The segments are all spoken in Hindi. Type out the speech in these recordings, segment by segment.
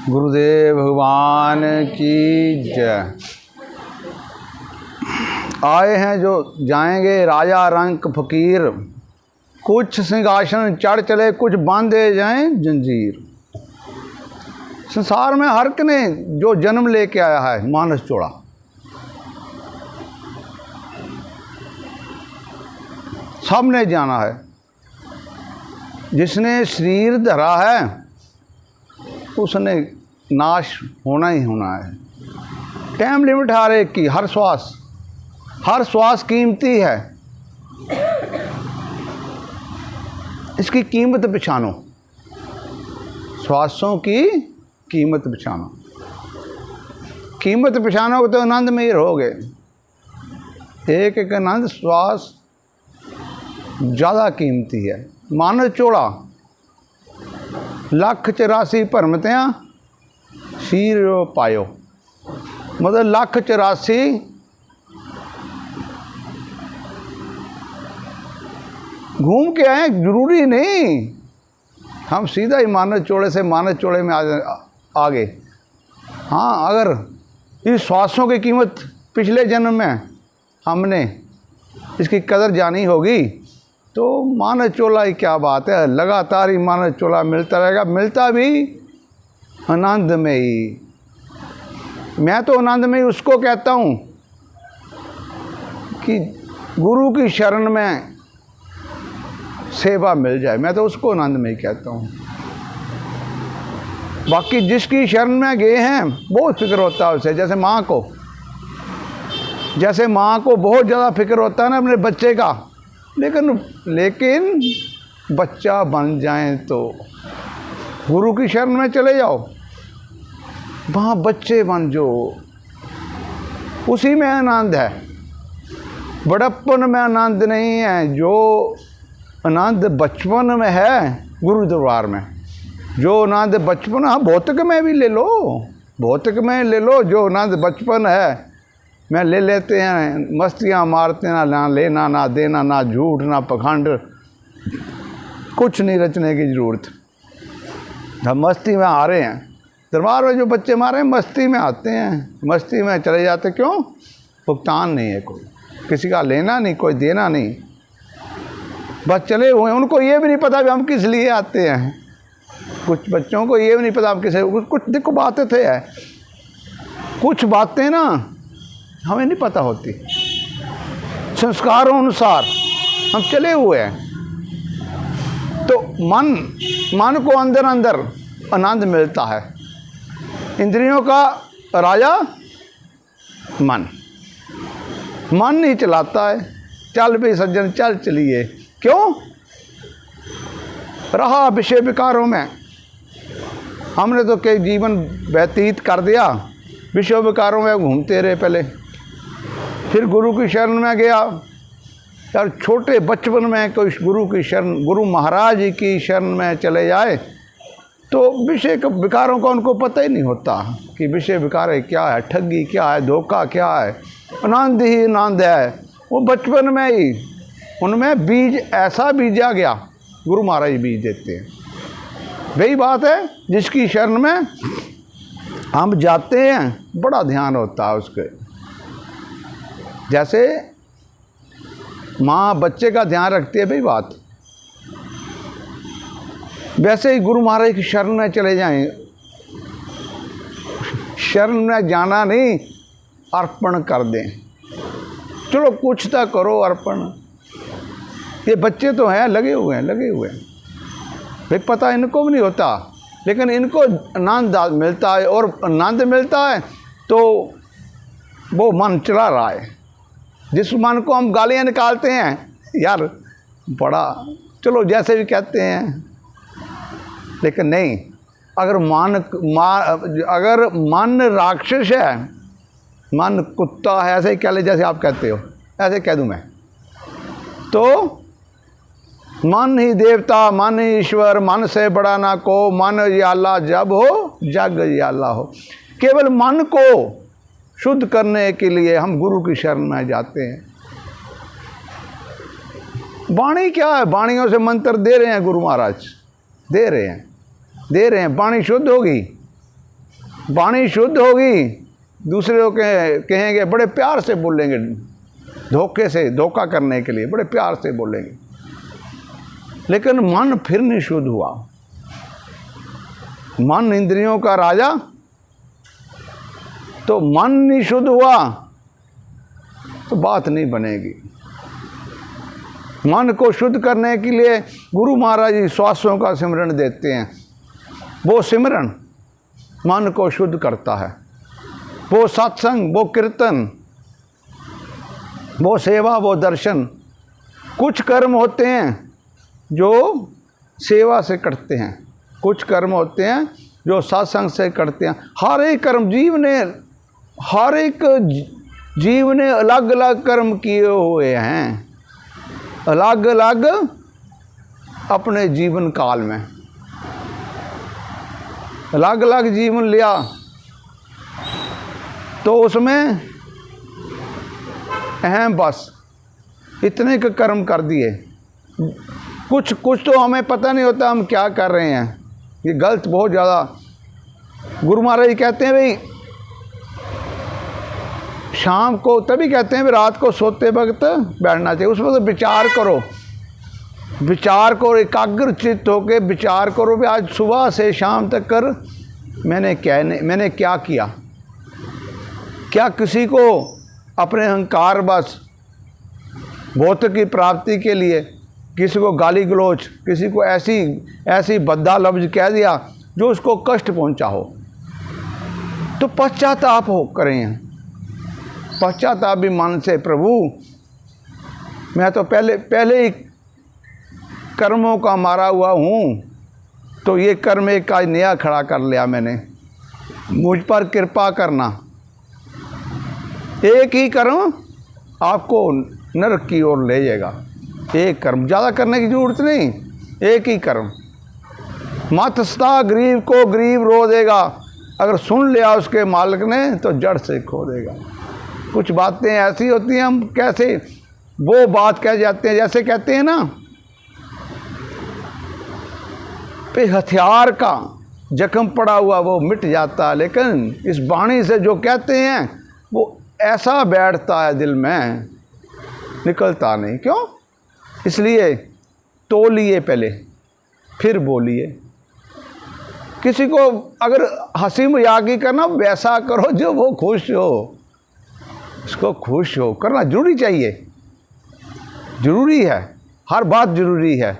गुरुदेव भगवान की जय। आए हैं जो जाएंगे राजा रंक फकीर, कुछ सिंहासन चढ़ चले, कुछ बांधे जाएं जंजीर। संसार में हर ने जो जन्म लेके आया है मानस चोड़ा, सबने जाना है। जिसने शरीर धरा है उसने नाश होना ही होना है। टाइम लिमिट हर एक की, हर श्वास कीमती है। इसकी कीमत पहचानो, श्वासों की कीमत पहचानो। कीमत पहचानोगे तो आनंद में ही रहोगे। एक एक आनंद श्वास ज़्यादा कीमती है। मानस चोड़ा 1,84 भरमतियाँ शीर पायो, मतलब 1,84 घूम के आए, जरूरी नहीं हम सीधा ही मानस चोड़े से मानस चोड़े में आ गए। हाँ, अगर इस श्वासों की कीमत पिछले जन्म में हमने इसकी कदर जानी होगी तो मानस चोला ही क्या बात है। लगातार ही मानस चोला मिलता रहेगा, मिलता भी आनंद में ही। मैं तो आनंद में ही उसको कहता हूँ कि गुरु की शरण में सेवा मिल जाए, मैं तो उसको आनंद में ही कहता हूँ। बाकी जिसकी शरण में गए हैं बहुत फिक्र होता है उसे, जैसे माँ को बहुत ज़्यादा फिक्र होता है ना अपने बच्चे का। लेकिन बच्चा बन जाए तो गुरु की शरण में चले जाओ, वहाँ बच्चे बन जाओ, उसी में आनंद है। बड़प्पन में आनंद नहीं है। जो आनंद बचपन में है गुरु दरबार में, जो आनंद बचपन, हाँ भौतिक में भी ले लो, भौतिक में ले लो। जो आनंद बचपन है मैं ले लेते हैं, मस्तियाँ मारते हैं, ना लेना ना देना, ना झूठ ना पखंड, कुछ नहीं रचने की ज़रूरत। हम मस्ती में आ रहे हैं। दरबार में जो बच्चे मारे हैं मस्ती में आते हैं, मस्ती में चले जाते। क्यों? भुगतान नहीं है, कोई किसी का लेना नहीं, कोई देना नहीं, बस चले हुए। उनको ये भी नहीं पता कि हम किस लिए आते हैं। कुछ बच्चों को ये भी नहीं पता हम किस, कुछ देखो बातें थे है, कुछ बातें ना हमें नहीं पता होती। संस्कारों अनुसार हम चले हुए हैं। तो मन को अंदर अंदर आनंद मिलता है। इंद्रियों का राजा मन ही चलाता है। चल भी सज्जन चल चलिए, क्यों रहा विषय विकारों में। हमने तो कई जीवन व्यतीत कर दिया विषय विकारों में घूमते रहे। पहले फिर गुरु की शरण में गया यार। छोटे बचपन में कोई गुरु की शरण, गुरु महाराज जी की शरण में चले जाए तो विषय विकारों का उनको पता ही नहीं होता कि विषय विकार है क्या है, ठगी क्या है, धोखा क्या है। आनंद ही आनंद है। वो बचपन में ही उनमें बीज ऐसा बीजा गया, गुरु महाराज बीज देते हैं। वही बात है, जिसकी शरण में हम जाते हैं बड़ा ध्यान होता है उसके। जैसे माँ बच्चे का ध्यान रखती है वही बात, वैसे ही गुरु महाराज की शरण में चले जाएं। शरण में जाना नहीं, अर्पण कर दें। चलो कुछ तो करो अर्पण। ये बच्चे तो हैं लगे हुए हैं भाई, पता इनको भी नहीं होता, लेकिन इनको आनंद मिलता है। और आनंद मिलता है तो वो मन चला रहा है। जिस मन को हम गालियाँ निकालते हैं यार, बड़ा चलो जैसे भी कहते हैं, लेकिन नहीं। अगर अगर मन राक्षस है, मन कुत्ता है, ऐसे ही कह ले जैसे आप कहते हो, ऐसे कह दूं मैं, तो मन ही देवता, मन ही ईश्वर, मन से बड़ा ना को, मन याला जब हो जग याला हो। केवल मन को शुद्ध करने के लिए हम गुरु की शरण में जाते हैं। वाणी क्या है? वाणियों से मंत्र दे रहे हैं गुरु महाराज, दे रहे हैं। वाणी शुद्ध होगी वाणी शुद्ध होगी, दूसरे लोग कहेंगे, बड़े प्यार से बोलेंगे, धोखे से धोखा करने के लिए बड़े प्यार से बोलेंगे। लेकिन मन फिर नहीं शुद्ध हुआ। मन इंद्रियों का राजा, तो मन नहीं शुद्ध हुआ तो बात नहीं बनेगी। मन को शुद्ध करने के लिए गुरु महाराज जी श्वासों का सिमरन देते हैं। वो सिमरन मन को शुद्ध करता है। वो सत्संग, वो कीर्तन, वो सेवा, वो दर्शन, कुछ कर्म होते हैं जो सेवा से करते हैं, कुछ कर्म होते हैं जो सत्संग से करते हैं। हर एक कर्म हर एक जीव ने अलग अलग कर्म किए हुए हैं, अलग अलग अपने जीवन काल में अलग अलग जीवन लिया, तो उसमें अहम बस इतने के कर्म कर दिए। कुछ तो हमें पता नहीं होता हम क्या कर रहे हैं, ये गलत बहुत ज़्यादा। गुरु महाराज कहते हैं भाई शाम को, तभी कहते हैं भाई रात को सोते वक्त बैठना चाहिए, उस वक्त विचार करो, विचार करो, एकाग्र चित्त होकर विचार करो भी आज सुबह से शाम तक कर मैंने क्या किया। क्या किसी को अपने अहंकार बस भौतिक की प्राप्ति के लिए किसी को गाली गलोच, किसी को ऐसी बद्दा लफ्ज कह दिया जो उसको कष्ट पहुंचा हो, तो पश्चाताप हो करें। पश्चाताप भी मन से, प्रभु मैं तो पहले ही कर्मों का मारा हुआ हूँ, तो ये कर्म एक आज नया खड़ा कर लिया मैंने, मुझ पर कृपा करना। एक ही कर्म आपको नरक की ओर ले जाएगा। एक कर्म, ज़्यादा करने की जरूरत नहीं, एक ही कर्म। मत सता गरीब को गरीब रो देगा, अगर सुन लिया उसके मालिक ने तो जड़ से खो देगा। कुछ बातें ऐसी होती हैं, हम कैसे वो बात कह जाते हैं, जैसे कहते हैं ना पे हथियार का जख्म पड़ा हुआ वो मिट जाता है, लेकिन इस वाणी से जो कहते हैं वो ऐसा बैठता है दिल में, निकलता नहीं। क्यों? इसलिए तोलिए पहले फिर बोलिए। किसी को अगर हंसी मजाक ही करना, वैसा करो जो वो खुश हो, उसको खुश हो करना जरूरी चाहिए, जरूरी है, हर बात जरूरी है।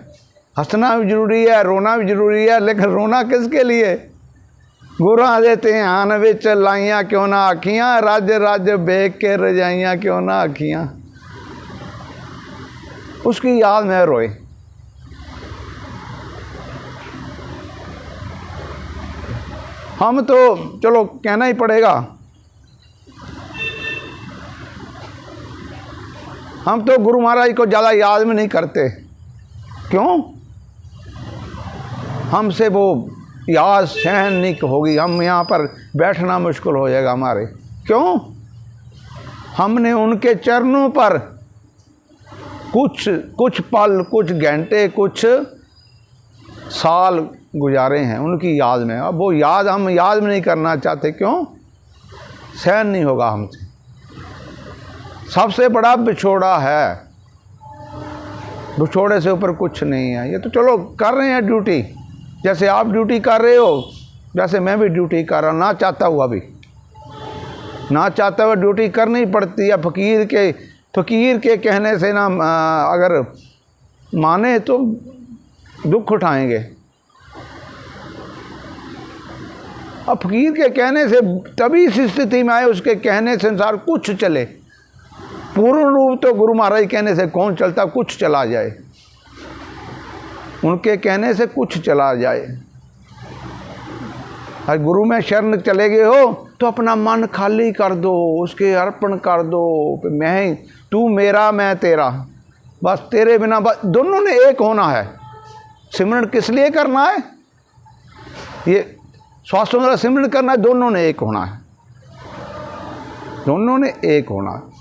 हंसना भी जरूरी है, रोना भी जरूरी है, लेकिन रोना किसके लिए? गुरा देते हैं आन विच लाइयां क्यों ना आखियां, राज्य राज्य बेक के रजाइयां क्यों ना आखियां, उसकी याद में रोए। हम तो चलो कहना ही पड़ेगा, हम तो गुरु महाराज को ज़्यादा याद में नहीं करते। क्यों? हमसे वो याद सहन नहीं होगी, हम यहाँ पर बैठना मुश्किल हो जाएगा हमारे। क्यों? हमने उनके चरणों पर कुछ पल, कुछ घंटे, कुछ साल गुजारे हैं उनकी याद में। अब वो याद हम याद में नहीं करना चाहते। क्यों? सहन नहीं होगा हमसे। सबसे बड़ा बिछोड़ा है, बिछोड़े से ऊपर कुछ नहीं है। ये तो चलो कर रहे हैं ड्यूटी, जैसे आप ड्यूटी कर रहे हो वैसे मैं भी ड्यूटी कर रहा हूँ, ना चाहता हुआ भी, ना चाहता हुआ ड्यूटी करनी पड़ती है। फ़कीर के कहने से ना अगर माने तो दुख उठाएंगे। अब फ़कीर के कहने से तभी इस स्थिति में आए, उसके कहने से संसार कुछ चले। पूर्ण रूप तो गुरु महाराज कहने से कौन चलता, कुछ चला जाए, उनके कहने से कुछ चला जाए। अगर गुरु में शरण चले गए हो तो अपना मन खाली कर दो, उसके अर्पण कर दो। मैं, तू मेरा मैं तेरा, बस तेरे बिना, बस दोनों ने एक होना है। सिमरन किस लिए करना है? ये श्वासों द्वारा सिमरन करना है, दोनों ने एक होना है, दोनों ने एक होना है।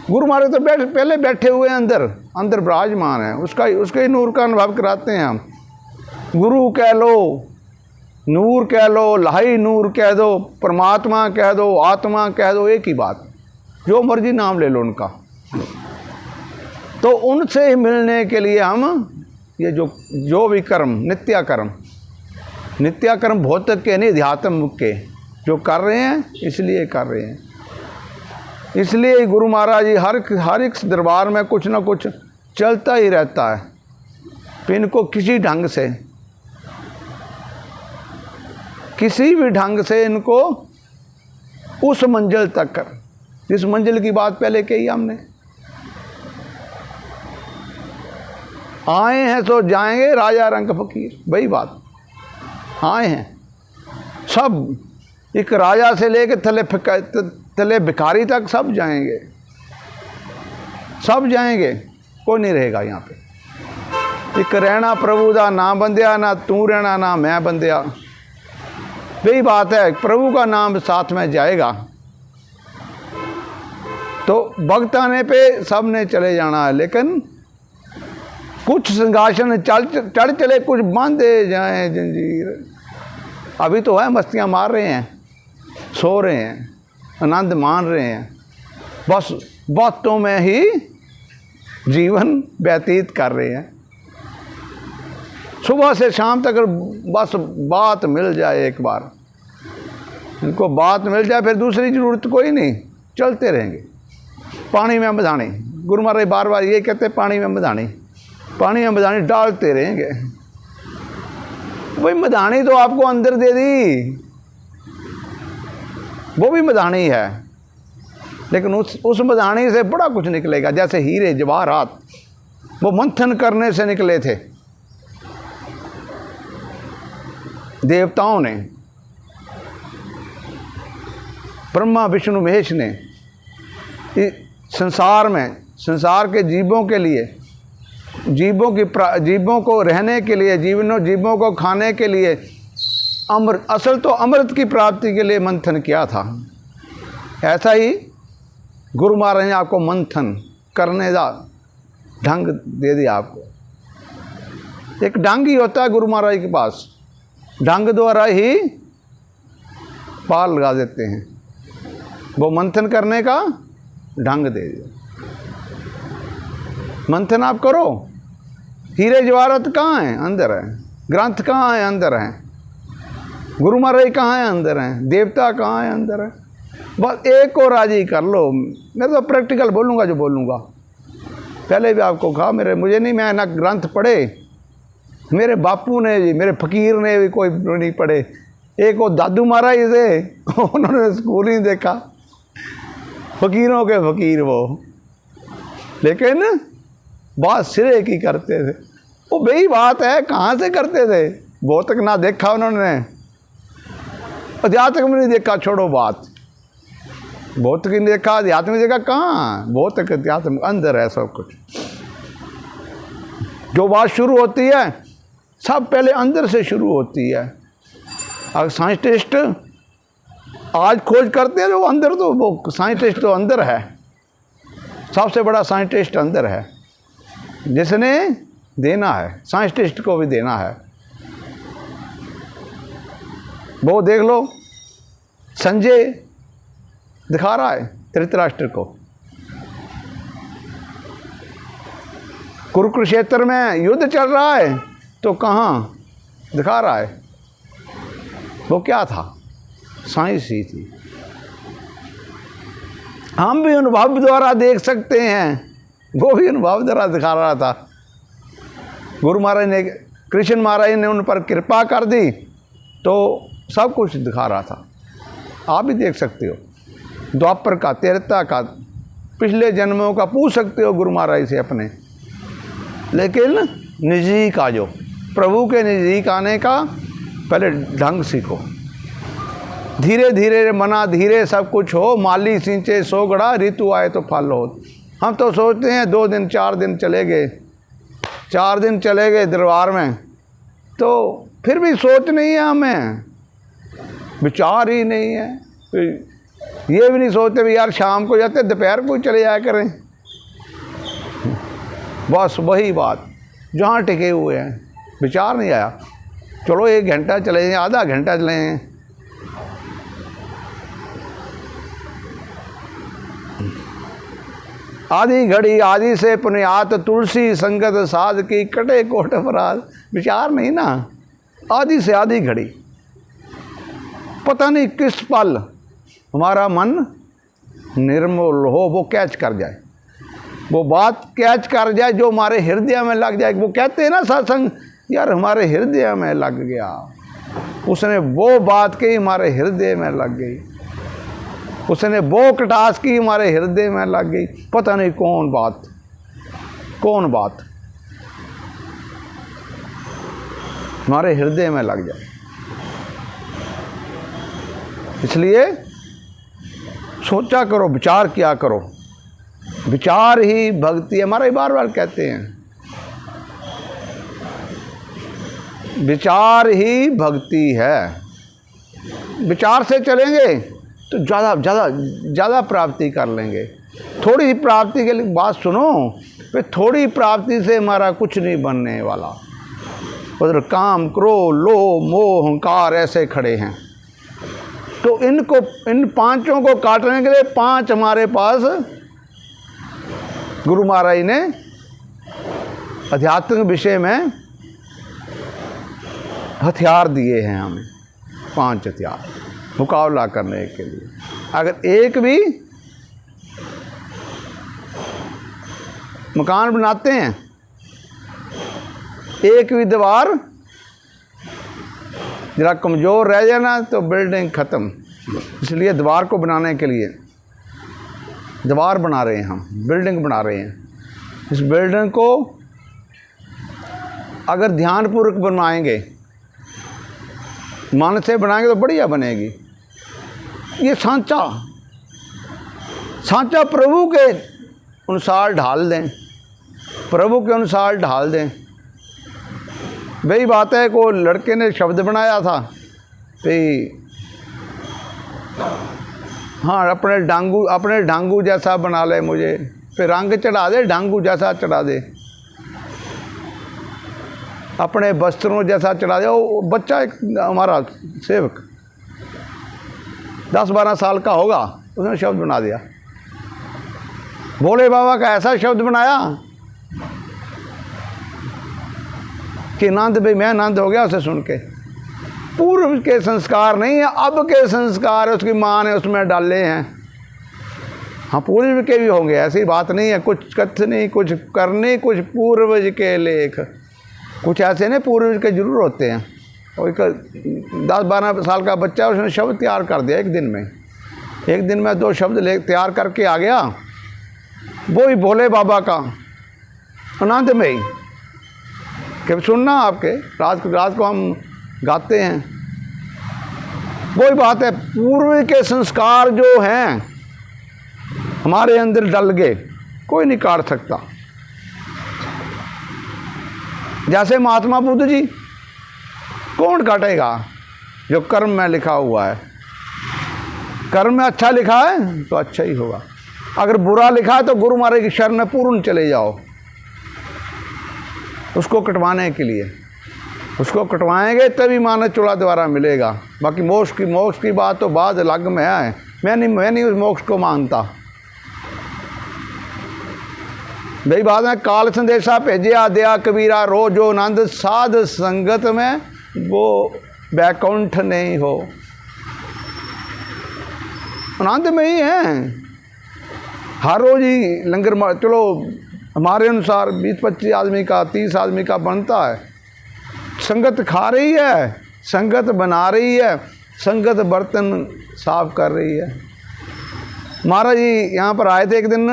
गुरु महाराज तो पहले बैठे हुए हैं, अंदर विराजमान है, उसका ही नूर का अनुभव कराते हैं हम। गुरु कह लो नूर कह लो, लाही नूर कह दो, परमात्मा कह दो, आत्मा कह दो, एक ही बात, जो मर्जी नाम ले लो उनका। तो उनसे मिलने के लिए हम ये जो भी कर्म, नित्याकर्म भौतिक के नहीं, अध्यात्म के जो कर रहे हैं, इसलिए कर रहे हैं। इसलिए गुरु महाराज जी हर एक दरबार में कुछ ना कुछ चलता ही रहता है। इनको किसी ढंग से, किसी भी ढंग से इनको उस मंजिल तक कर, जिस मंजिल की बात पहले कही हमने, आए हैं तो जाएंगे, राजा रंग फकीर, वही बात। आए हैं सब, एक राजा से लेकर तले भिखारी तक सब जाएंगे, सब जाएंगे, कोई नहीं रहेगा यहाँ पे। एक रहना प्रभु दा ना बंदिया, ना तू रहना ना मैं बंदिया, वही बात है। प्रभु का नाम साथ में जाएगा तो भक्त आने पे सब ने चले जाना है। लेकिन कुछ सिंहासन चढ़ चले, कुछ बांधे जाएं जंजीर। अभी तो है, मस्तियां मार रहे हैं, सो रहे हैं, आनंद मान रहे हैं, बस बातों में ही जीवन व्यतीत कर रहे हैं। सुबह से शाम तक बस बात मिल जाए, एक बार इनको बात मिल जाए, फिर दूसरी ज़रूरत कोई नहीं, चलते रहेंगे। पानी में मधानी, गुरु महाराज बार बार ये कहते, पानी में मधानी, पानी में मधानी डालते रहेंगे। वही मधानी तो आपको अंदर दे दी, वो भी मधानी है, लेकिन उस मधानी से बड़ा कुछ निकलेगा। जैसे हीरे जवाहरात वो मंथन करने से निकले थे देवताओं ने, ब्रह्मा विष्णु महेश ने, संसार में, संसार के जीवों के लिए, जीवों को रहने के लिए, जीवों को खाने के लिए, असल तो अमृत की प्राप्ति के लिए मंथन किया था। ऐसा ही गुरु महाराज ने आपको मंथन करने का ढंग दे दिया। आपको एक ढंग ही होता है गुरु महाराज के पास, ढंग द्वारा ही पार लगा देते हैं। वो मंथन करने का ढंग दे दिया, मंथन आप करो। हीरे जवाहरात कहाँ हैं? अंदर है। ग्रंथ कहाँ है? अंदर है। गुरु महाराज कहाँ है? अंदर हैं। देवता कहाँ है? अंदर है। बस एक को राजी कर लो। मैं तो प्रैक्टिकल बोलूँगा जो बोलूँगा। पहले भी आपको कहा, मुझे नहीं, मैं ना ग्रंथ पढ़े, मेरे बापू ने जी, मेरे फकीर ने भी कोई नहीं पढ़े। एक वो दादू महाराज थे, उन्होंने स्कूल ही देखा, फकीरों के फकीर वो, लेकिन बात सिरे की करते थे। वो वही बात है, कहाँ से करते थे? भौतिक ना देखा उन्होंने, अध्यात्म नहीं देखा, छोड़ो बात। भौतिक नहीं देखा, अध्यात्म देखा, कहाँ? भौतिक अध्यात्म अंदर है सब कुछ। जो बात शुरू होती है सब पहले अंदर से शुरू होती है। अगर साइंटिस्ट आज खोज करते हैं, वो अंदर, तो वो साइंटिस्ट तो अंदर है, सबसे बड़ा साइंटिस्ट अंदर है, जिसने देना है, साइंटिस्ट को भी देना है। वो देख लो, संजय दिखा रहा है धृतराष्ट्र को, कुरुक्षेत्र में युद्ध चल रहा है तो कहाँ दिखा रहा है? वो क्या था? साइंस ही थी। हम भी अनुभव द्वारा देख सकते हैं, वो भी अनुभव द्वारा दिखा रहा था। गुरु महाराज ने, कृष्ण महाराज ने उन पर कृपा कर दी तो सब कुछ दिखा रहा था। आप भी देख सकते हो, द्वापर का, त्रेता का, पिछले जन्मों का पूछ सकते हो गुरु महाराज से अपने। लेकिन निजी का, जो प्रभु के नज़दीक आने का पहले ढंग सीखो। धीरे धीरे मना, धीरे सब कुछ हो। माली सिंचे सो गड़ा, ऋतु आए तो फल हो। हम तो सोचते हैं 2 दिन 4 दिन चले गए, 4 दिन चले गए दरबार में, तो फिर भी सोच नहीं है, हमें विचार ही नहीं है। ये भी नहीं सोचते भी यार शाम को जाते, दोपहर को चले जाया करें। बस वही बात, जहाँ टिके हुए हैं, विचार नहीं आया। चलो 1 घंटा चले जाएं, आधा घंटा चले जाएं, आधी घड़ी आदि से पुनियात तुलसी संगत साध की कटे कोट अपराध। विचार नहीं ना, आधी से आधी घड़ी, पता नहीं किस पल हमारा मन निर्मल हो, वो कैच कर जाए, वो बात कैच कर जाए जो हमारे हृदय में लग जाए। वो कहते हैं ना सत्संग, यार हमारे हृदय में लग गया, उसने वो बात कही हमारे हृदय में लग गई, उसने वो कटास की हमारे हृदय में लग गई। पता नहीं कौन बात हमारे हृदय में लग जाए। इसलिए सोचा करो, विचार किया करो, विचार ही भक्ति है। हमारे बार बार कहते हैं विचार ही भक्ति है। विचार से चलेंगे तो ज़्यादा प्राप्ति कर लेंगे। थोड़ी प्राप्ति के लिए बात सुनो, फिर थोड़ी प्राप्ति से हमारा कुछ नहीं बनने वाला। उधर काम, क्रोध, लोभ, मोह, अहंकार ऐसे खड़े हैं। तो इन पांचों को काटने के लिए 5 हमारे पास गुरु महाराज ने आध्यात्मिक विषय में हथियार दिए हैं हमें, 5 हथियार मुकाबला करने के लिए। अगर एक भी मकान बनाते हैं, एक भी दीवार जरा कमज़ोर रह जाए ना तो बिल्डिंग ख़त्म। इसलिए दीवार को बनाने के लिए दीवार बना रहे हैं, हम बिल्डिंग बना रहे हैं। इस बिल्डिंग को अगर ध्यानपूर्वक बनवाएंगे, मन से बनाएंगे तो बढ़िया बनेगी। ये सांचा प्रभु के अनुसार ढाल दें, प्रभु के अनुसार ढाल दें। वही बात है, को लड़के ने शब्द बनाया था कि हाँ अपने डांगू जैसा बना ले मुझे, फिर रंग चढ़ा दे, डांगू जैसा चढ़ा दे, अपने वस्त्रों जैसा चढ़ा दे। वो बच्चा एक हमारा सेवक 10-12 साल का होगा, उसने शब्द बना दिया। भोले बाबा का ऐसा शब्द बनाया कि नंद भाई मैं नंद हो गया उसे सुन के। पूर्व के संस्कार नहीं है, अब के संस्कार उसकी माँ ने उसमें डाले हैं। हाँ पूर्व के भी होंगे, ऐसी बात नहीं है। कुछ कथनी, कुछ करनी, कुछ पूर्वज के लेख, कुछ ऐसे नहीं पूर्वज के जरूर होते हैं। और 10-12 साल का बच्चा, उसने शब्द तैयार कर दिया एक दिन में 2 शब्द तैयार करके आ गया। वो ही भोले बाबा का आनंदमयी कभी सुनना आपके रात को हम गाते हैं। वही बात है, पूर्व के संस्कार जो हैं हमारे अंदर डल गए, कोई नहीं काट सकता। जैसे महात्मा बुद्ध जी, कौन काटेगा? जो कर्म में लिखा हुआ है। कर्म में अच्छा लिखा है तो अच्छा ही होगा, अगर बुरा लिखा है तो गुरु महाराज की शरण में पूर्ण चले जाओ उसको कटवाने के लिए। उसको कटवाएंगे तभी मानव चूड़ा दोबारा मिलेगा। बाकी मोक्ष की बात तो बाद अलग में है। मैं नहीं उस मोक्ष को मानता। वही बात है, काल संदेशा भेजिया दया कबीरा, रो जो आनंद साध संगत में वो बैकुंठ नहीं हो। आनंद में ही है। हर रोज ही लंगर, चलो हमारे अनुसार 20-25 आदमी का, 30 आदमी का बनता है। संगत खा रही है, संगत बना रही है, संगत बर्तन साफ कर रही है। महाराज जी यहाँ पर आए थे एक दिन,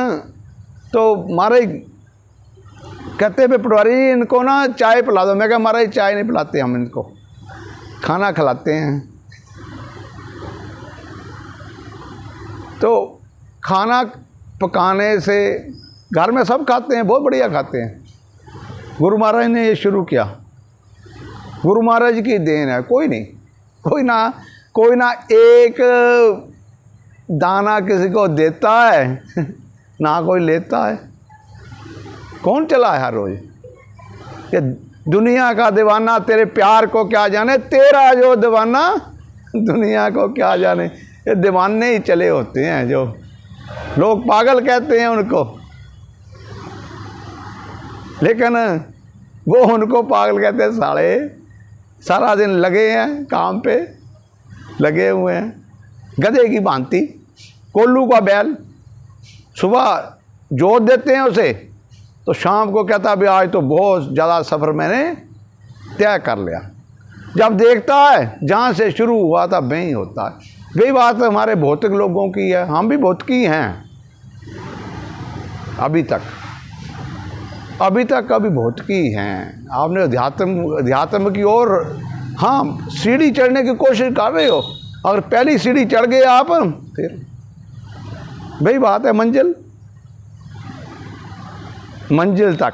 तो महाराज कहते पे पटवारी जी इनको ना चाय पिला दो। मैं कहा महाराज चाय नहीं पिलाते हम, इनको खाना खिलाते हैं। तो खाना पकाने से घर में सब खाते हैं, बहुत बढ़िया खाते हैं। गुरु महाराज ने ये शुरू किया, गुरु महाराज की देन है। कोई ना एक दाना किसी को देता है ना कोई लेता है। कौन चला है हर रोज? ये दुनिया का दीवाना तेरे प्यार को क्या जाने, तेरा जो दीवाना दुनिया को क्या जाने। ये दीवाने ही चले होते हैं, जो लोग पागल कहते हैं उनको, लेकिन वो उनको पागल कहते हैं। साले सारा दिन लगे हैं काम पे, लगे हुए हैं, गधे की भांति, कोल्लू का बैल। सुबह जोत देते हैं उसे, तो शाम को कहता भी आज तो बहुत ज़्यादा सफ़र मैंने तय कर लिया। जब देखता है जहाँ से शुरू हुआ था वहीं होता है। वही बात हमारे भौतिक लोगों की है, हम भी भौतिकी हैं अभी तक अभी भौतिकी हैं। आपने अध्यात्म की ओर हाँ सीढ़ी चढ़ने की कोशिश कर रहे हो, अगर पहली सीढ़ी चढ़ गए आप, फिर वही बात है, मंजिल तक।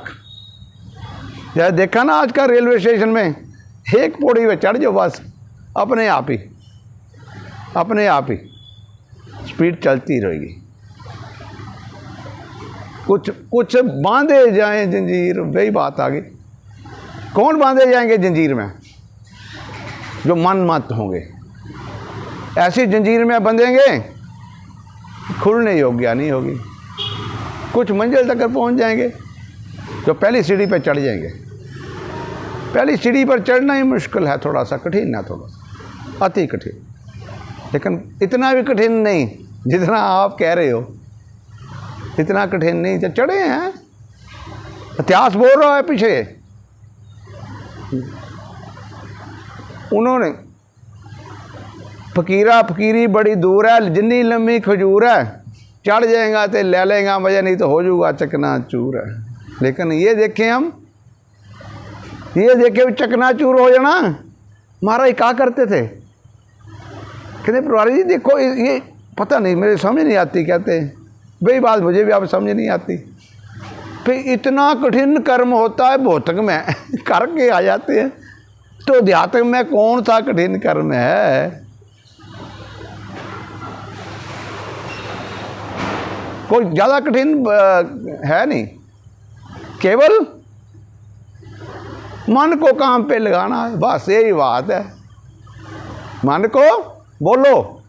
जैसे देखा ना आज का रेलवे स्टेशन में, एक पौड़ी में चढ़ जाओ बस, अपने आप ही स्पीड चलती रहेगी। कुछ बांधे जाएं जंजीर, वही बात आ गई। कौन बांधे जाएंगे जंजीर में? जो मन मत होंगे। ऐसी जंजीर में बंधेंगे, खुलने योग्य नहीं होगी। कुछ मंजिल तक पहुंच जाएंगे, जो पहली सीढ़ी पर चढ़ जाएंगे। पहली सीढ़ी पर चढ़ना ही मुश्किल है, थोड़ा सा कठिन है, थोड़ा सा अति कठिन, लेकिन इतना भी कठिन नहीं जितना आप कह रहे हो। इतना कठिन नहीं, जब चढ़े हैं। इतिहास बोल रहा है पीछे, उन्होंने फकीरी बड़ी दूर है, जिन्नी लम्बी खजूर है, चढ़ जाएगा तो ले लेगा मजा, नहीं तो हो जाऊगा चकना चूर है। लेकिन ये देखें हम, ये देखे चकना चूर हो जाना। महाराज क्या करते थे, कहते प्रभारी जी देखो ये पता नहीं, मेरे समझ नहीं आती। कहते वही बात मुझे भी आप समझ नहीं आती। फिर इतना कठिन कर्म होता है भौतिक में करके आ जाते हैं, तो अध्यात्म में कौन सा कठिन कर्म है? कोई ज़्यादा कठिन है नहीं, केवल मन को काम पे लगाना है, बस यही बात है। मन को बोलो,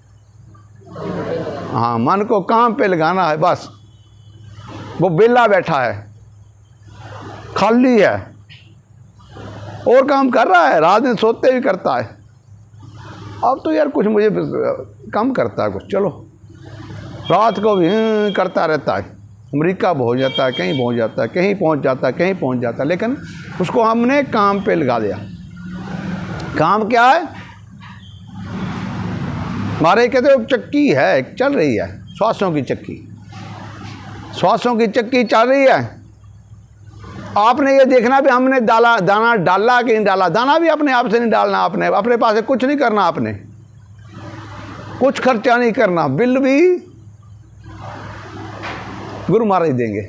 हाँ, मन को काम पे लगाना है बस। वो बेला बैठा है, खाली है, और काम कर रहा है, रात दिन सोते भी करता है। अब तो यार कुछ मुझे कम करता है कुछ, चलो रात को भी करता रहता है। अमेरिका पहुंच जाता है, कहीं पहुंच जाता है, कहीं पहुंच जाता है, कहीं पहुंच जाता है, लेकिन उसको हमने काम पे लगा दिया। काम क्या है? हमारे कहते हो चक्की है, चल रही है, श्वासों की चक्की, श्वासों की चक्की चल रही है। आपने ये देखना भी हमने दाना डाला कि नहीं डाला। दाना भी अपने आप से नहीं डालना, आपने अपने पास से कुछ नहीं करना, आपने कुछ खर्चा नहीं करना, बिल भी गुरु महाराज देंगे।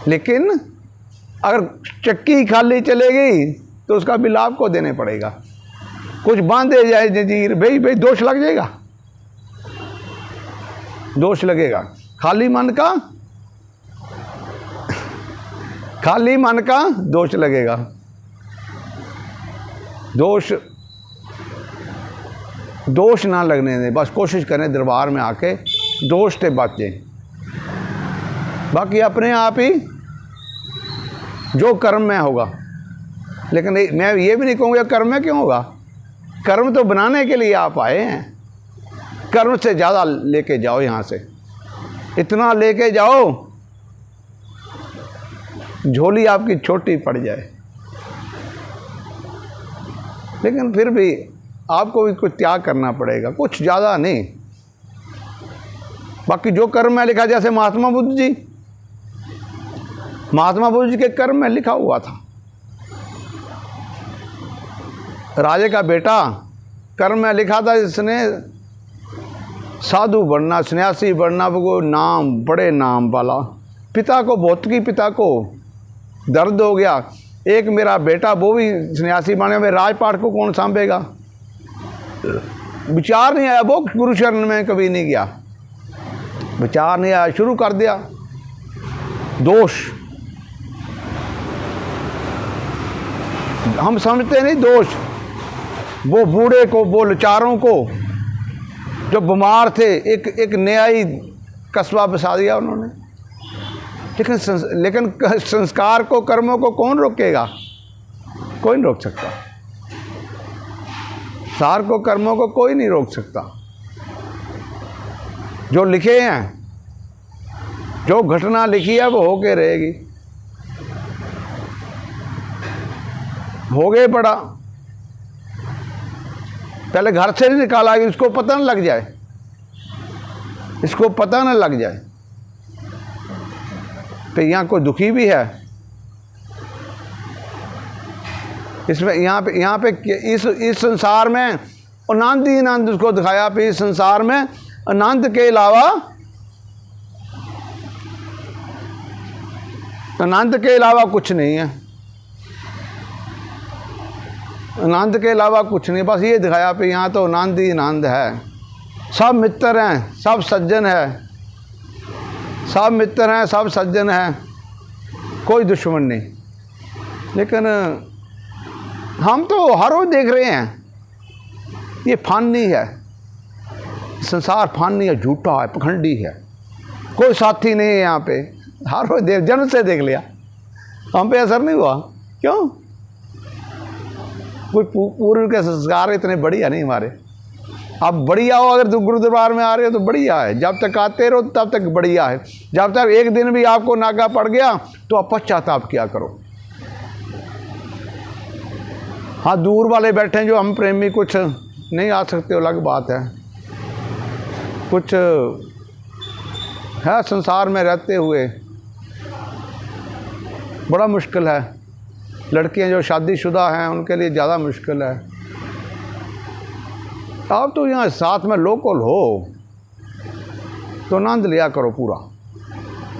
लेकिन अगर चक्की खाली चलेगी तो उसका बिल आपको देने पड़ेगा। कुछ बांधे जाए जंजीर, भाई दोष लग जाएगा, दोष लगेगा। खाली मन का दोष लगेगा। दोष ना लगने दें, बस कोशिश करें दरबार में आके दोष से बचें। बाकी अपने आप ही जो कर्म में होगा। लेकिन मैं ये भी नहीं कहूँगा कर्म में क्यों होगा, कर्म तो बनाने के लिए आप आए हैं। कर्म से ज़्यादा लेके जाओ, यहाँ से इतना लेके जाओ झोली आपकी छोटी पड़ जाए। लेकिन फिर भी आपको भी कुछ त्याग करना पड़ेगा, कुछ ज़्यादा नहीं। बाकी जो कर्म में लिखा, जैसे महात्मा बुद्ध जी के कर्म में लिखा हुआ था, राजे का बेटा कर्म में लिखा था, जिसने साधु बनना, सन्यासी बनना, वो नाम, बड़े नाम वाला। पिता को, भौतिकी पिता को दर्द हो गया, एक मेरा बेटा वो भी सन्यासी बने, में राजपाट को कौन संभेगा। विचार नहीं आया, वो गुरु शरण में कभी नहीं गया, विचार नहीं आया, शुरू कर दिया दोष। हम समझते नहीं दोष वो बूढ़े को, वो लाचारों को जो बीमार थे, एक नया ही कस्बा बसा दिया उन्होंने। लेकिन संस्कार को, कर्मों को कौन रोकेगा? कोई नहीं रोक सकता। संस्कार को, कर्मों को कोई नहीं रोक सकता। जो लिखे हैं, जो घटना लिखी है वो होके रहेगी। हो गए बड़ा, पहले घर से नहीं निकाला कि इसको पता न लग जाए, इसको पता न लग जाए तो यहाँ कोई दुखी भी है। इसमें यहाँ पे इस संसार में आनंद ही आनंद उसको दिखाया। पे इस संसार में आनंद के अलावा कुछ नहीं है। आनंद के अलावा कुछ नहीं, बस ये दिखाया पे यहाँ तो आनंद ही आनंद है। सब मित्र हैं, सब सज्जन है, सब मित्र हैं, सब सज्जन हैं, कोई दुश्मन नहीं। लेकिन हम तो हर रोज देख रहे हैं ये फानी है, संसार फानी है, झूठा है, पखंडी है, कोई साथी नहीं है यहाँ पे। हर रोज जन्म से देख लिया, हम पे असर नहीं हुआ। क्यों? कोई पूर्व के संस्कार इतने बढ़िया नहीं हमारे। आप बढ़िया हो, अगर गुरु दरबार में आ रहे हो तो बढ़िया है, जब तक आते रहो तब तक बढ़िया है। जब तक एक दिन भी आपको नागा पड़ गया तो आप पश्चाताप क्या करो। हाँ, दूर वाले बैठे हैं जो हम प्रेमी, कुछ नहीं आ सकते, अलग बात है। कुछ है संसार में रहते हुए बड़ा मुश्किल है। लड़कियां जो शादीशुदा हैं उनके लिए ज़्यादा मुश्किल है। आप तो यहाँ साथ में लोकल हो तो आनंद लिया करो पूरा।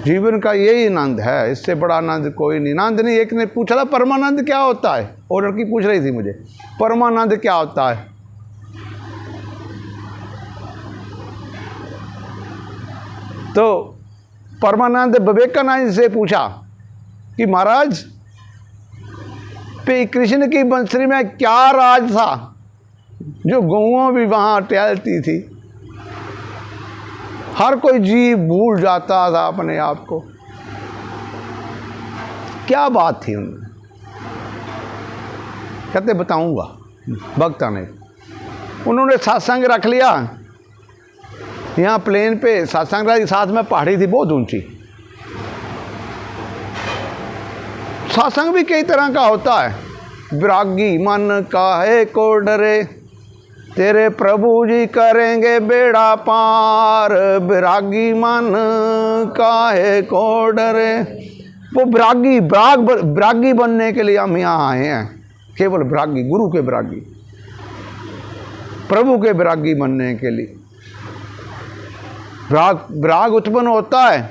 जीवन का यही आनंद है, इससे बड़ा आनंद कोई नहीं। आनंद नहीं, एक ने पूछा था परमानंद क्या होता है, और लड़की पूछ रही थी मुझे परमानंद क्या होता है। तो परमानंद विवेकानंद से पूछा कि महाराज पे कृष्ण की बंसरी में क्या राज था जो गौओं भी वहाँ टहलती थी। हर कोई जीव भूल जाता था अपने आप को। क्या बात थी उनमें? कहते बताऊंगा, वक्त आने। उन्होंने सत्संग रख लिया यहाँ प्लेन पे, सत्संग रख, साथ में पहाड़ी थी बहुत ऊंची। सत्संग भी कई तरह का होता है। विरागी मन काहे को डरे, तेरे प्रभु जी करेंगे बेड़ा पार। विरागी मन काहे को डरे, वो विरागी बनने के लिए हम यहाँ आए हैं। केवल विरागी, गुरु के विरागी, प्रभु के विरागी बनने के लिए। विराग उत्पन्न होता है,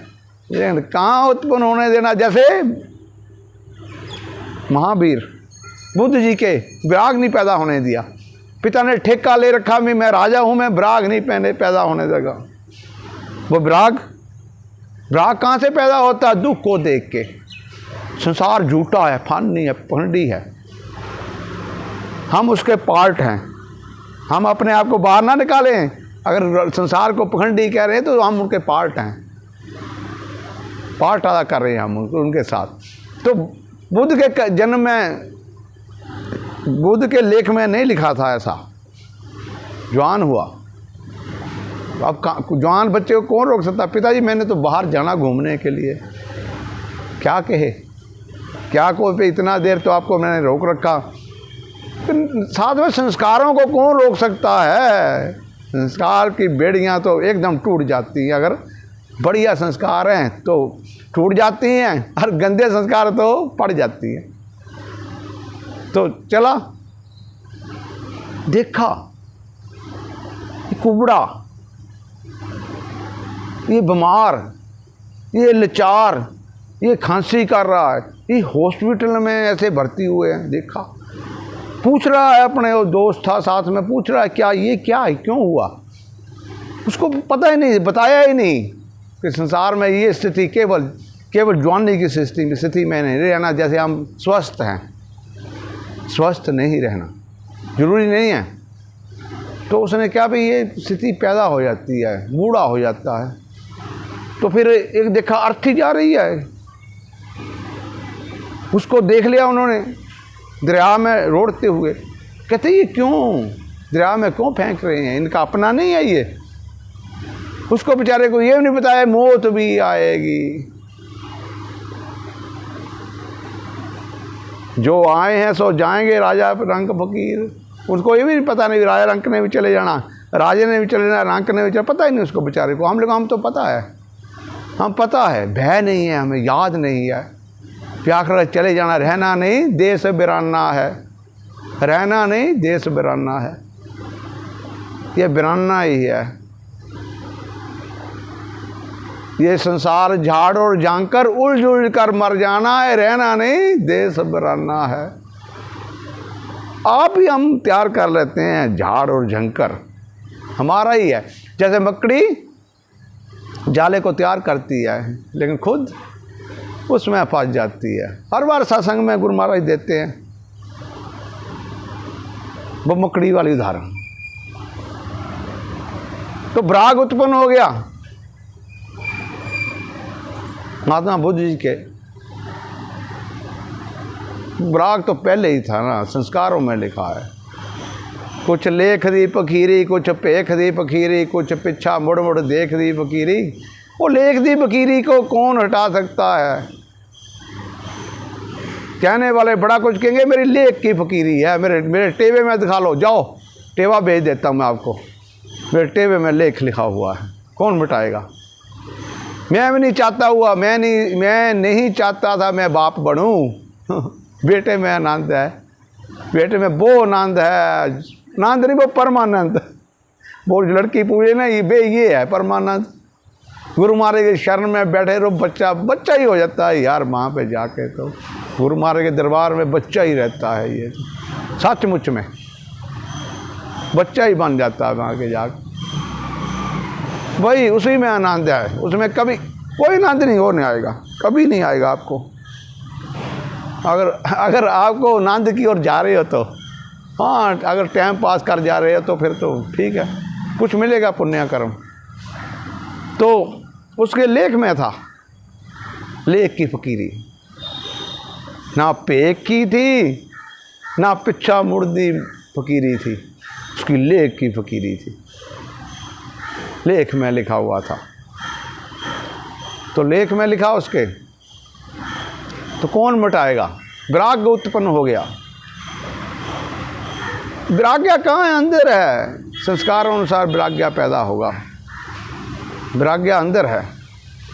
लेकिन कहाँ उत्पन्न होने देना। जैसे महावीर बुद्ध जी के विराग नहीं पैदा होने दिया। पिता ने ठेका ले रखा, मैं राजा हूँ, मैं विराग नहीं पैदा होने देगा। वो विराग कहाँ से पैदा होता है? दुख को देख के। संसार झूठा है, फानी है, पखंडी है, हम उसके पार्ट हैं। हम अपने आप को बाहर ना निकालें। अगर संसार को पखंडी कह रहे हैं तो हम उनके पार्ट हैं, पार्ट अदा कर रहे हैं हम उनके साथ। तो बुद्ध के जन्म में, बुद्ध के लेख में नहीं लिखा था ऐसा। जवान हुआ, अब जवान बच्चे को कौन रोक सकता? पिताजी मैंने तो बाहर जाना घूमने के लिए। क्या कहे, क्या को पे इतना देर तो आपको मैंने रोक रखा। साथ में संस्कारों को कौन रोक सकता है? संस्कार की बेड़ियाँ तो एकदम टूट जाती हैं। अगर बढ़िया संस्कार हैं तो टूट जाती हैं, और गंदे संस्कार तो पड़ जाती हैं। तो चला, देखा ये कुबड़ा, ये बीमार, ये लाचार, ये खांसी कर रहा है, ये हॉस्पिटल में ऐसे भर्ती हुए हैं। देखा, पूछ रहा है अपने, वो दोस्त था साथ में, पूछ रहा है क्या है, क्यों हुआ? उसको पता ही नहीं, बताया ही नहीं कि संसार में ये स्थिति केवल जवानी की स्थिति में नहीं रहना। जैसे हम स्वस्थ हैं, स्वस्थ नहीं रहना जरूरी नहीं है। तो उसने क्या भाई ये स्थिति पैदा हो जाती है, बूढ़ा हो जाता है, तो फिर एक देखा अर्थी जा रही है, उसको देख लिया उन्होंने दरिया में रोड़ते हुए। कहते ये क्यों दरिया में क्यों फेंक रहे हैं, इनका अपना नहीं है ये। उसको बेचारे को ये नहीं बताया मौत भी आएगी, जो आए हैं सो जाएंगे, राजा रंक फकीर। उसको ये भी पता नहीं राजा रंक ने भी चले जाना, राजे ने भी चले जाना, रंक ने भी चले, पता ही नहीं उसको बेचारे को। हम तो पता है, हम पता है, भय नहीं है, हमें याद नहीं है। प्याकर चले जाना, रहना नहीं देश बिराना है, रहना नहीं देश बिराना है, ये बिराना ही है। ये संसार झाड़ और झांकर उलझ उलझ कर मर जाना है, रहना नहीं देश बिराना है। आप ही हम तैयार कर लेते हैं झाड़ और झंकर, हमारा ही है। जैसे मकड़ी जाले को तैयार करती है लेकिन खुद उसमें फंस जाती है। हर बार सत्संग में गुरु महाराज देते हैं वो मकड़ी वाली उदाहरण। तो विराग उत्पन्न हो गया महात्मा बुद्ध जी के। विराग तो पहले ही था ना, संस्कारों में लिखा है। कुछ लेख दी फकीरी, कुछ पेख दी फकीरी, कुछ पिछा मुड़ मुड़ देख दी फकीरी। वो लेख दी फकीरी को कौन हटा सकता है। कहने वाले बड़ा कुछ कहेंगे, मेरी लेख की फकीरी है, मेरे टेवे में दिखा लो, जाओ टेवा भेज देता हूँ मैं आपको, मेरे टेवे में लेख लिखा हुआ है, कौन मिटाएगा। मैं भी नहीं चाहता हुआ, मैं नहीं चाहता था मैं बाप बनूं। बेटे में आनंद है, बेटे में वो आनंद है, आनंद नहीं वो परमानंद। वो लड़की पूछे ना ये है परमानंद। गुरु महाराज के शरण में बैठे रहो, बच्चा ही हो जाता है यार। वहाँ पे जाके तो गुरु महाराज के दरबार में बच्चा ही रहता है, ये सचमुच में बच्चा ही बन जाता है वहाँ के जाके। वही उसी में आनंद है, उसमें कभी कोई आनंद नहीं होने आएगा, कभी नहीं आएगा आपको। अगर आपको आनंद की ओर जा रहे हो तो हाँ, अगर टाइम पास कर जा रहे हो तो फिर तो ठीक है, कुछ मिलेगा पुण्य कर्म। तो उसके लेख में था, लेख की फकीरी, ना पेक की थी ना पिछा मुड़दी फकीरी थी, उसकी लेख की फकीरी थी। लेख में लिखा हुआ था, तो लेख में लिखा उसके तो कौन मिटाएगा। वैराग्य उत्पन्न हो गया। वैराग्य कहाँ है, अंदर है। संस्कार अनुसार वैराग्य पैदा होगा, वैराग्य अंदर है।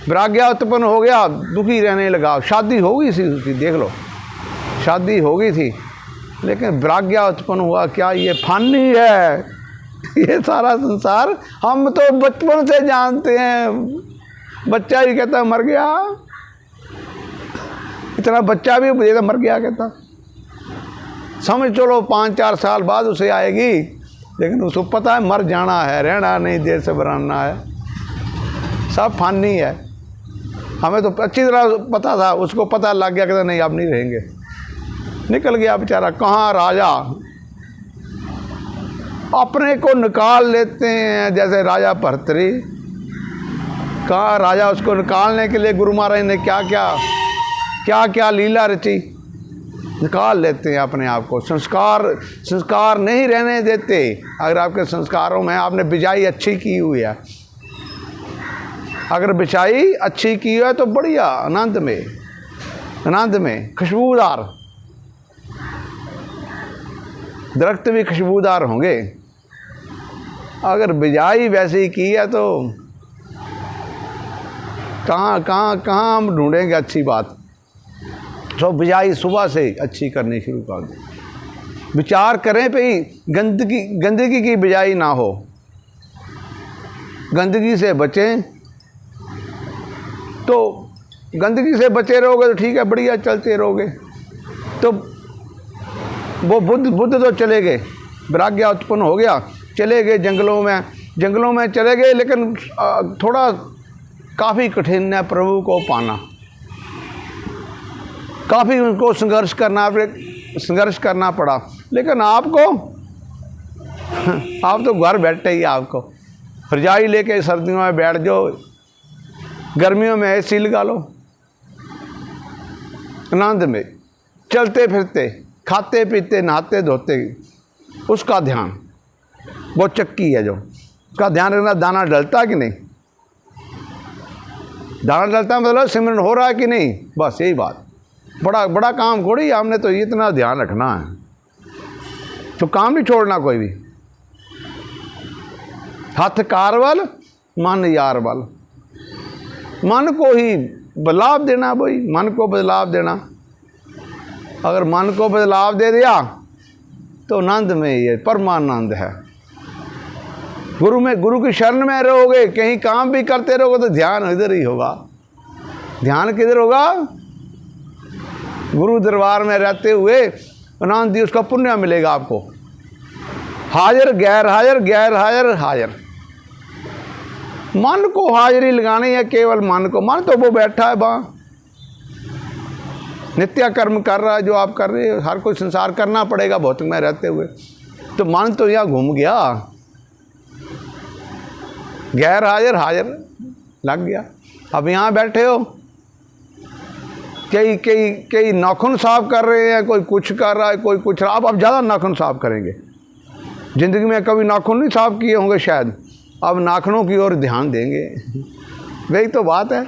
वैराग्य उत्पन्न हो गया, दुखी रहने लगा। शादी हो गई थी उसकी, देख लो शादी हो गई थी, लेकिन वैराग्य उत्पन्न हुआ। क्या ये फानी है ये सारा संसार। हम तो बचपन से जानते हैं, बच्चा भी कहता मर गया, इतना बच्चा भी देता मर गया कहता। समझ चलो 5-4 साल बाद उसे आएगी, लेकिन उसको पता है मर जाना है, रहना नहीं देर से बराना है, सब फानी है। हमें तो अच्छी तरह पता था, उसको पता लग गया, कहता नहीं अब नहीं रहेंगे, निकल गया बेचारा। कहाँ राजा अपने को निकाल लेते हैं, जैसे राजा भर्तरी। कहाँ राजा उसको निकालने के लिए गुरु महाराज ने क्या क्या लीला रची, निकाल लेते हैं अपने आप को। संस्कार नहीं रहने देते। अगर आपके संस्कारों में आपने बिजाई अच्छी की हुई है, अगर बिछाई अच्छी की है तो बढ़िया, आनंद में खुशबूदार दरख्त भी खुशबूदार होंगे। अगर बिजाई वैसी की है तो कहाँ हम ढूंढेंगे अच्छी बात। तो बिजाई सुबह से अच्छी करनी शुरू कर दें। विचार करें पे गंदगी की बिजाई ना हो, गंदगी से बचें। तो गंदगी से बचे रहोगे तो ठीक है, बढ़िया चलते रहोगे। तो वो बुद्ध तो चले गए, वैराग्य उत्पन्न हो गया, चले गए जंगलों में चले गए। लेकिन थोड़ा काफ़ी कठिन है प्रभु को पाना, काफ़ी उनको संघर्ष करना। फिर संघर्ष करना पड़ा। लेकिन आपको आप तो घर बैठे ही, आपको रजाई लेके सर्दियों में बैठ जाओ, गर्मियों में एसी लगा लो, आनंद में चलते फिरते, खाते पीते, नहाते धोते, उसका ध्यान वो चक्की है जो, उसका ध्यान रखना। दाना डलता कि नहीं, दाना डलता मतलब सिमरन हो रहा है कि नहीं, बस यही बात। बड़ा बड़ा काम थोड़ी, हमने तो इतना ध्यान रखना है, तो काम नहीं छोड़ना कोई भी। हथ कारवल मन यार बल, मन को ही बदलाव देना भाई, मन को बदलाव देना। अगर मन को बदलाव दे दिया तो आनंद में ही है, परमानंद है। गुरु में, गुरु की शरण में रहोगे, कहीं काम भी करते रहोगे तो ध्यान इधर ही होगा। ध्यान किधर होगा? गुरु दरबार में रहते हुए आनंद दी, उसका पुण्य मिलेगा आपको। हाजिर गैर हाजिर, गैर हाजिर हाजिर। मन को हाजिरी लगानी है, केवल मन को। मन तो वो बैठा है वहाँ, नित्य कर्म कर रहा है जो आप कर रहे हो। हर कोई संसार करना पड़ेगा भौतिक में रहते हुए, तो मन तो यहाँ घूम गया, गैर हाजिर हाजिर लग गया। अब यहाँ बैठे हो, कई नाखून साफ कर रहे हैं, कोई कुछ कर रहा है, कोई कुछ। अब ज़्यादा नाखून साफ करेंगे। ज़िंदगी में कभी नाखून नहीं साफ किए होंगे शायद, अब नाखूनों की ओर ध्यान देंगे। वही तो बात है।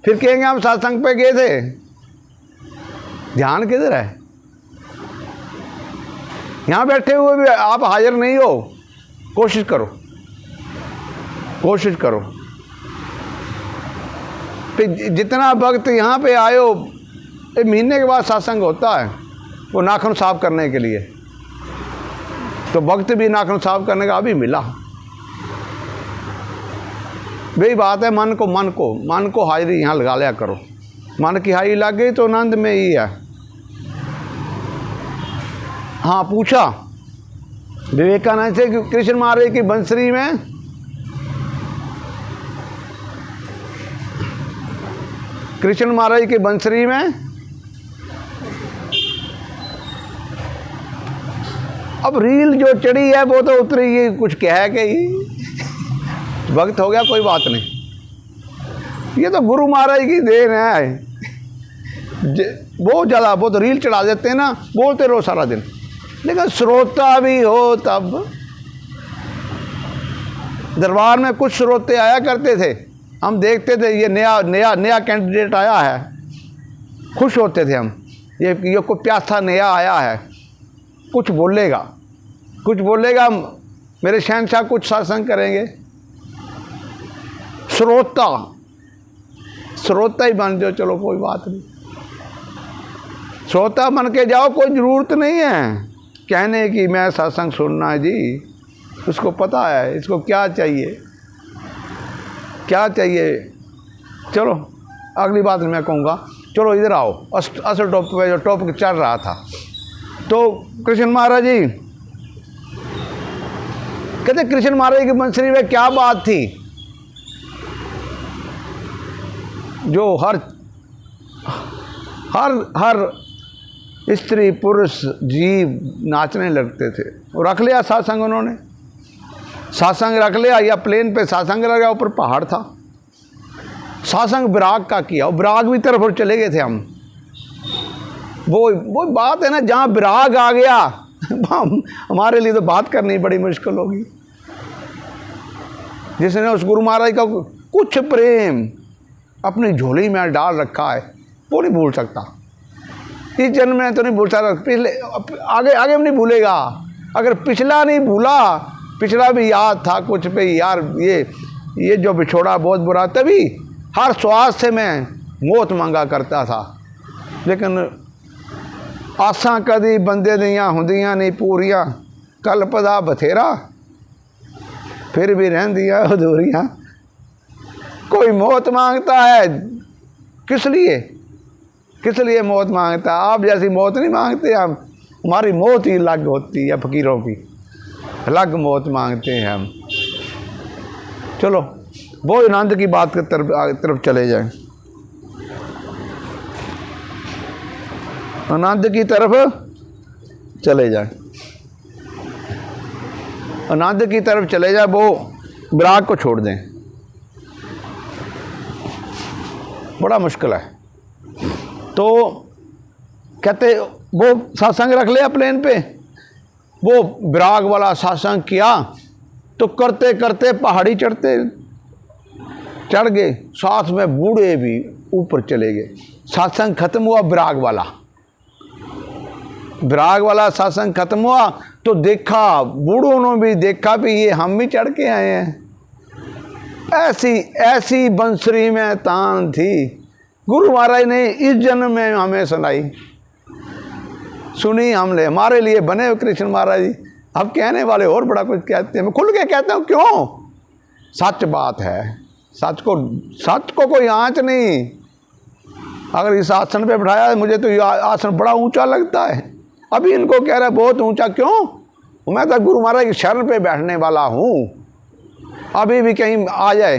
फिर कहेंगे हम सत्संग पे गए थे, ध्यान किधर है? यहाँ बैठे हुए भी आप हाजिर नहीं हो। कोशिश करो, कोशिश करो। फिर जितना वक्त यहाँ पे आए हो, एक महीने के बाद सत्संग होता है वो नाखून साफ करने के लिए, तो वक्त भी नाखून साफ करने का अभी मिला। वही बात है, मन को हाजिरी यहाँ लगा लिया करो। मन की हाजिरी लग गई तो आनंद में ही है। हाँ, पूछा विवेकानंद से कि कृष्ण महाराज की बंसरी में अब रील जो चढ़ी है वो तो उतरी, ये कुछ कह के ही वक्त हो गया, कोई बात नहीं। ये तो गुरु महाराज की देन है। बहुत ज़्यादा बहुत रील चढ़ा देते हैं ना, बोलते रहो सारा दिन, लेकिन श्रोता भी हो तब। दरबार में कुछ श्रोते आया करते थे, हम देखते थे ये नया कैंडिडेट आया है, खुश होते थे हम, ये कोई प्यासा नया आया है, कुछ बोलेगा मेरे शहंशाह कुछ सत्संग करेंगे। श्रोता ही बन जाओ, चलो कोई बात नहीं। श्रोता बन के जाओ, कोई ज़रूरत नहीं है कहने की मैं सत्संग सुनना है जी। उसको पता है इसको क्या चाहिए। चलो अगली बात मैं कहूँगा। चलो इधर आओ, असल टॉपिक पे जो टॉपिक चल रहा था। तो कृष्ण महाराज जी कहते, कृष्ण महाराज की बंसरी में क्या बात थी जो हर स्त्री पुरुष जीव नाचने लगते थे। और रख लिया सत्संग, उन्होंने सत्संग रख लिया, या प्लेन पे सत्संग लग गया, ऊपर पहाड़ था। सत्संग विराग का किया, और विराग भी तरफ चले गए थे हम। वो बात है ना, जहाँ विराग आ गया हमारे लिए तो बात करनी बड़ी मुश्किल होगी। जिसने उस गुरु महाराज का कुछ प्रेम अपनी झोली में डाल रखा है, वो नहीं भूल सकता। इस जन्म में तो नहीं भूल सकता, पिछले आगे नहीं भूलेगा। अगर पिछला नहीं भूला, पिछला भी याद था कुछ पे, यार ये जो बिछोड़ा बहुत बुरा। तभी हर श्वास से मैं मौत मांगा करता था, लेकिन आसां कदी बंदे दियां हुंदियां नहीं पूरियां, कल्पदा बथेरा फिर भी रहंदियां अधूरियां। कोई मौत मांगता है, किस लिए मौत मांगता है? आप जैसी मौत नहीं मांगते हम, हमारी मौत ही अलग होती है, फकीरों की अलग मौत मांगते हैं हम। चलो वो आनंद की बात की तरफ चले जाएं। आनंद की तरफ चले जाए, आनंद की तरफ चले जाए, वो विराग को छोड़ दें, बड़ा मुश्किल है। तो कहते वो सत्संग रख लिया प्लेन पे, वो विराग वाला सत्संग किया, तो करते करते पहाड़ी चढ़ गए, साथ में बूढ़े भी ऊपर चले गए। सत्संग खत्म हुआ, विराग वाला सत्संग खत्म हुआ, तो देखा बूढ़ों ने भी देखा भी ये हम भी चढ़ के आए हैं। ऐसी बंसरी में तान थी, गुरु महाराज ने इस जन्म में हमें सुनी हमने, हमारे लिए बने हुए कृष्ण महाराज जी। अब कहने वाले और बड़ा कुछ कहते हैं, मैं खुल के कहता हूँ, क्यों? सच बात है, सच को कोई आँच नहीं। अगर इस आसन पे बैठाया, मुझे तो ये आसन बड़ा ऊंचा लगता है, अभी इनको कह रहा है बहुत ऊंचा, क्यों? मैं तो गुरु महाराज की शरण पे बैठने वाला हूँ, अभी भी कहीं आ जाए।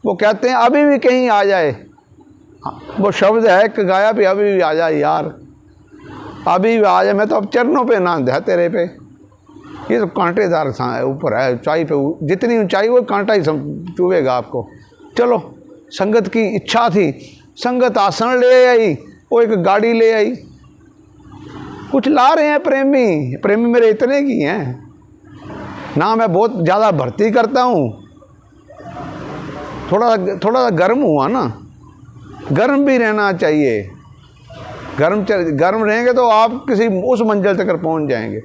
वो कहते हैं अभी भी कहीं आ जाए, वो शब्द है कि गाया भी, अभी भी आ जाए यार, अभी भी आ जाए, मैं तो अब चरणों पे नांद है तेरे पे। ये तो कांटेदार ऊपर है, ऊंचाई पे, जितनी ऊंचाई वो कांटा ही चुभेगा आपको। चलो, संगत की इच्छा थी, संगत आसन ले आई, वो एक गाड़ी ले आई, कुछ ला रहे हैं प्रेमी मेरे इतने की हैं ना, मैं बहुत ज़्यादा भर्ती करता हूँ, थोड़ा सा गर्म हुआ ना, गर्म भी रहना चाहिए, गर्म रहेंगे तो आप किसी उस मंजिल तक पहुँच जाएंगे।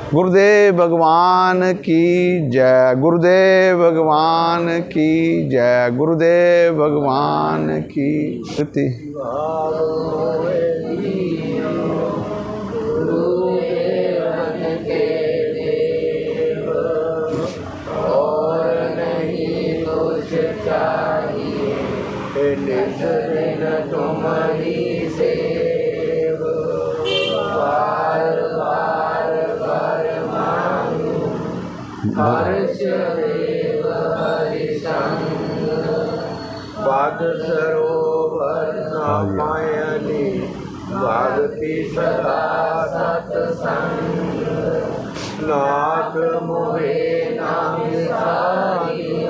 गुरुदेव भगवान की जय, गुरुदेव भगवान की जय, गुरुदेव भगवान की स्तुति। तुम्हारी सेव बार बार कर मांगू, हर्ष देव हरि संग, पद सरोवर नापायनी, भक्ति सदा सत्संग, नाथ मोहे नाम सारी।